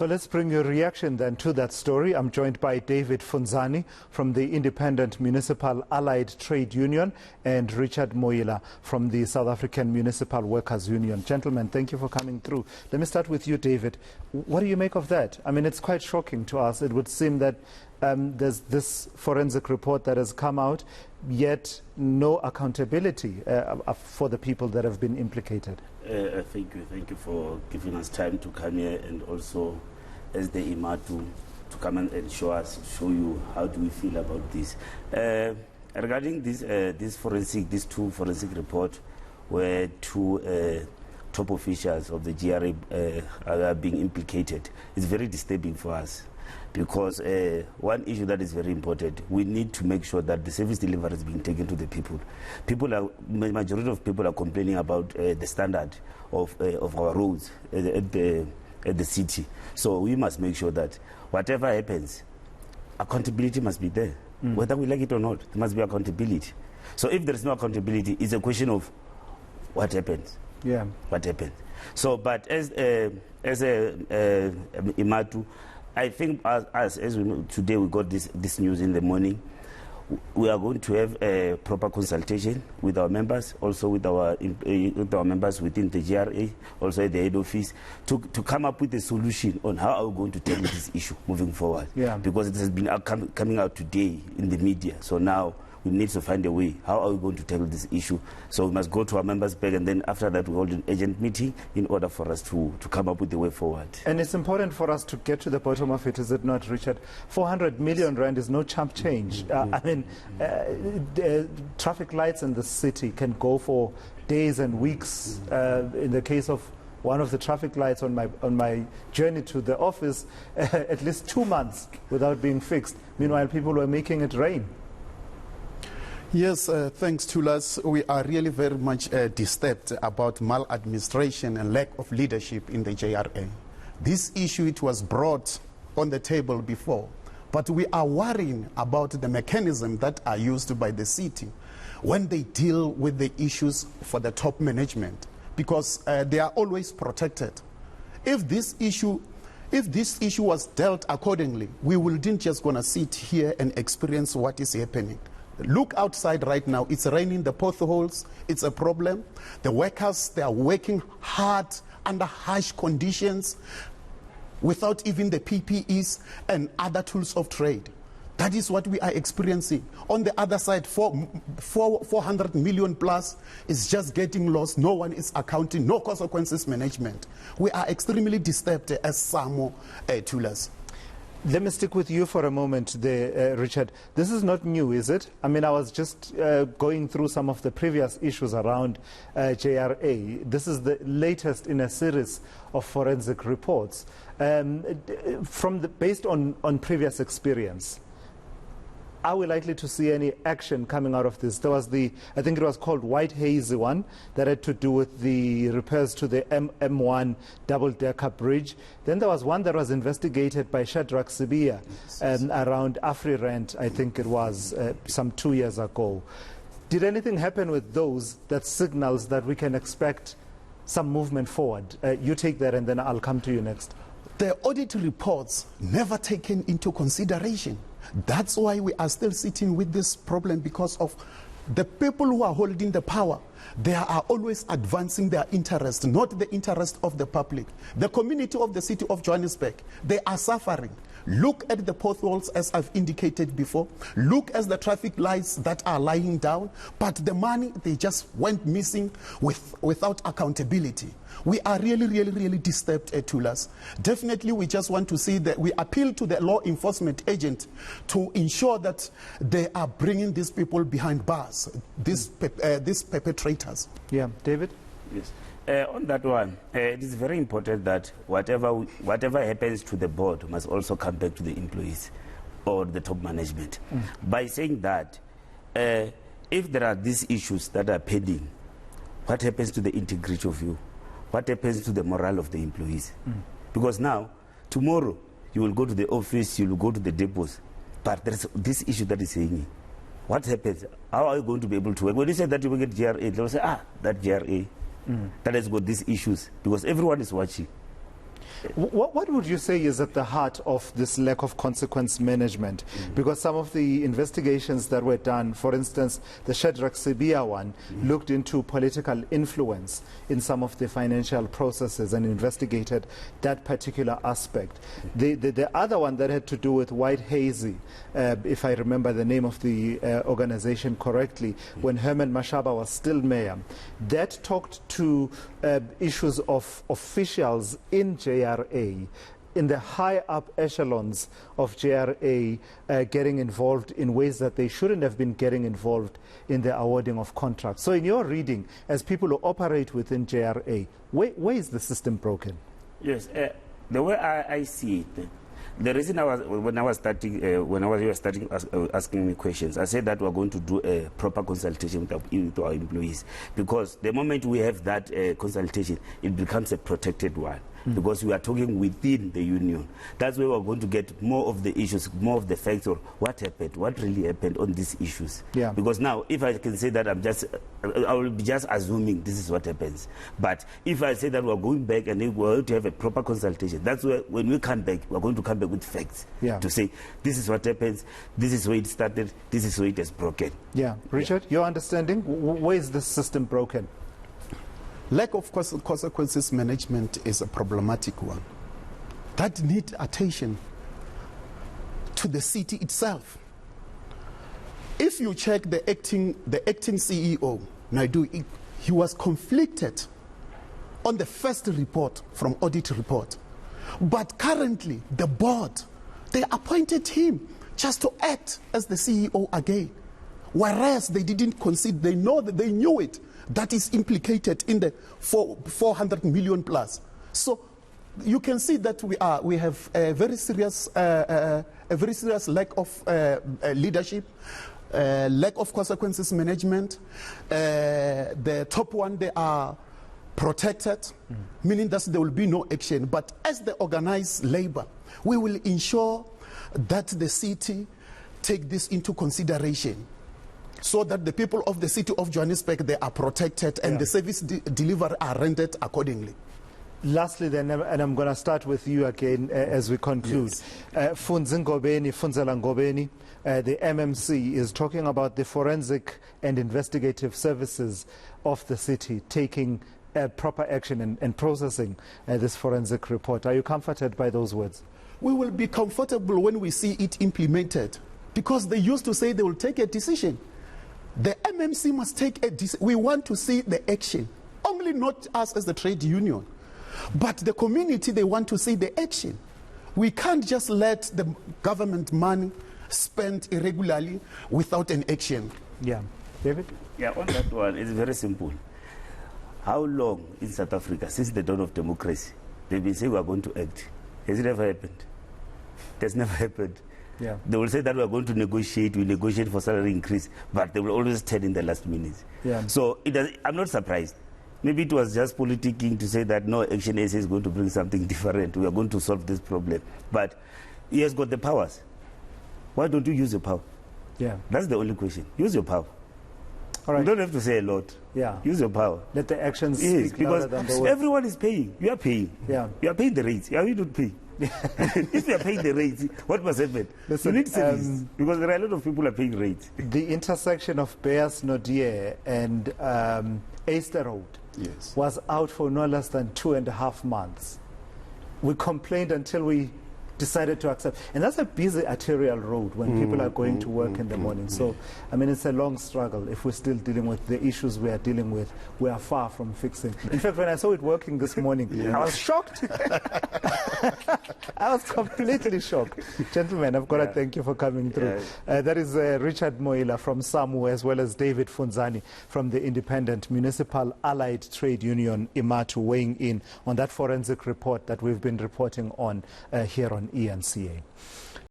So let's bring your reaction then to that story. I'm joined by David Funzani from the Independent Municipal Allied Trade Union and Richard Moila from the South African Municipal Workers Union. Gentlemen, thank you for coming through. Let me start with you, David. What do you make of that? I mean, it's quite shocking to us. It would seem that there's this forensic report that has come out, yet no accountability for the people that have been implicated. Thank you for giving us time to come here, and also as the IMA to come and show you how do we feel about this. Regarding these two forensic reports where two top officials of the GRA are being implicated, it's very disturbing for us. Because one issue that is very important, we need to make sure that the service delivery is being taken to the people. Majority of people are complaining about the standard of our roads at the city. So we must make sure that whatever happens, accountability must be there. Whether we like it or not, there must be accountability. So if there is no accountability, it's a question of what happens. Yeah. What happens. So, but as Imatu, I think as we know, today we got this news in the morning. We are going to have a proper consultation with our members, also with our members within the GRA, also at the head office, to come up with a solution on how are we going to tackle this issue moving forward. Yeah. Because it has been coming out today in the media. So now we need to find a way. How are we going to tackle this issue? So we must go to our members back, and then after that we hold an urgent meeting in order for us to come up with the way forward. And it's important for us to get to the bottom of it, is it not, Richard? 400 million rand is no chump change. I mean, traffic lights in the city can go for days and weeks. In the case of one of the traffic lights on my journey to the office, at least 2 months without being fixed. Meanwhile, people were making it rain. Yes, thanks to us. We are really very much disturbed about maladministration and lack of leadership in the JRA. This issue, it was brought on the table before, but we are worrying about the mechanism that are used by the city when they deal with the issues for the top management, because they are always protected. If this issue was dealt accordingly, we wouldn't just gonna sit here and experience what is happening. Look outside right now. It's raining, the potholes, it's a problem. The workers, they are working hard under harsh conditions without even the PPEs and other tools of trade. That is what we are experiencing. On the other side, 400 million plus is just getting lost. No one is accounting, no consequences management. We are extremely disturbed as SAMO toolers. Let me stick with you for a moment there, Richard. This is not new, is it? I mean, I was just going through some of the previous issues around JRA. This is the latest in a series of forensic reports. Based on previous experience, are we likely to see any action coming out of this? There was I think it was called White Hazy one, that had to do with the repairs to the M1 double-decker bridge. Then there was one that was investigated by Shadrach Sibia around AfriRent, I think it was some 2 years ago. Did anything happen with those that signals that we can expect some movement forward? You take that and then I'll come to you next. The audit reports never taken into consideration. That's why we are still sitting with this problem, because of the people who are holding the power. They are always advancing their interest, not the interest of the public. The community of the city of Johannesburg, they are suffering. Look at the potholes, as I've indicated before. Look at the traffic lights that are lying down. But the money, they just went missing without accountability. We are really disturbed at Tulas. Definitely, we just want to see that we appeal to the law enforcement agent to ensure that they are bringing these people behind bars, these perpetrators. Yeah, David? Yes. On that one, it is very important that whatever happens to the board must also come back to the employees or the top management. By saying that, if there are these issues that are pending, what happens to the integrity of you? What happens to the morale of the employees? Because now, tomorrow, you will go to the office, you will go to the depots, but there's this issue that is saying, what happens? How are you going to be able to work? When you say that you will get GRA, they will say, that GRA, that has got these issues, because everyone is watching. What would you say is at the heart of this lack of consequence management? Because some of the investigations that were done, for instance, the Shadrach Sibia one, looked into political influence in some of the financial processes and investigated that particular aspect. The other one that had to do with White Hazy, if I remember the name of the organization correctly, when Herman Mashaba was still mayor, that talked to issues of officials in JRA, in the high up echelons of JRA, getting involved in ways that they shouldn't have been getting involved in the awarding of contracts. So in your reading, as people who operate within JRA, where is the system broken? Yes, the way I see it, the reason when you were starting asking me questions, I said that we're going to do a proper consultation with our employees, because the moment we have that consultation, it becomes a protected one. Because we are talking within the union. That's where we're going to get more of the issues, more of the facts, or what happened, what really happened on these issues. Yeah. Because now, if I can say that I will be just assuming this is what happens. But if I say that we're going back and we're going to have a proper consultation, that's where, when we come back, we're going to come back with facts. Yeah. To say, this is what happens, this is where it started, this is where it has broken. Yeah. Richard, your understanding, where is the system broken? Lack of consequences management is a problematic one that needs attention to the city itself. If you check the acting CEO, Naidu, he was conflicted on the first report from audit report. But currently, the board, they appointed him just to act as the CEO again. Whereas they didn't consider, they know that they knew it, that is implicated in the 400 million plus. So you can see that we have a very serious lack of leadership, lack of consequences management. The top one, they are protected, meaning that there will be no action. But as the organized labor, we will ensure that the city take this into consideration, so that the people of the city of Johannesburg, they are protected and the service delivery are rendered accordingly. Lastly then, and I'm going to start with you again as we conclude. Yes. Funzala Ngobeni, the MMC is talking about the forensic and investigative services of the city taking proper action and processing this forensic report. Are you comforted by those words? We will be comfortable when we see it implemented, because they used to say they will take a decision. The MMC must take a decision. We want to see the action. Only not us as the trade union, but the community, they want to see the action. We can't just let the government money spent irregularly without an action. Yeah. David? Yeah, on that one, it's very simple. How long in South Africa, since the dawn of democracy, they've been saying we are going to act? Has it ever happened? It has never happened. Yeah. They will say that we are going to negotiate, we negotiate for salary increase, but they will always turn in the last minute. Yeah. So I'm not surprised. Maybe it was just politicking to say that no, Action SA is going to bring something different. We are going to solve this problem. But he has got the powers. Why don't you use your power? Yeah. That's the only question. Use your power. All right. You don't have to say a lot. Yeah. Use your power. Let the actions yes, speak louder than the words. Everyone is paying. You are paying. Yeah. You are paying the rates. Are you not paying? If you are paying the rates, what must happen? Listen, you need service, because there are a lot of people are paying rates. The intersection of Bears Nodier and Easter Road was out for no less than 2.5 months. We complained until we decided to accept. And that's a busy arterial road when people are going to work in the morning. So, I mean, it's a long struggle. If we're still dealing with the issues we are dealing with, we are far from fixing. In fact, when I saw it working this morning, I was shocked. I was completely shocked. Gentlemen, I've got to thank you for coming through. That is Richard Moila from SAMU, as well as David Funzani from the Independent Municipal Allied Trade Union, IMATU, weighing in on that forensic report that we've been reporting on here on eNCA.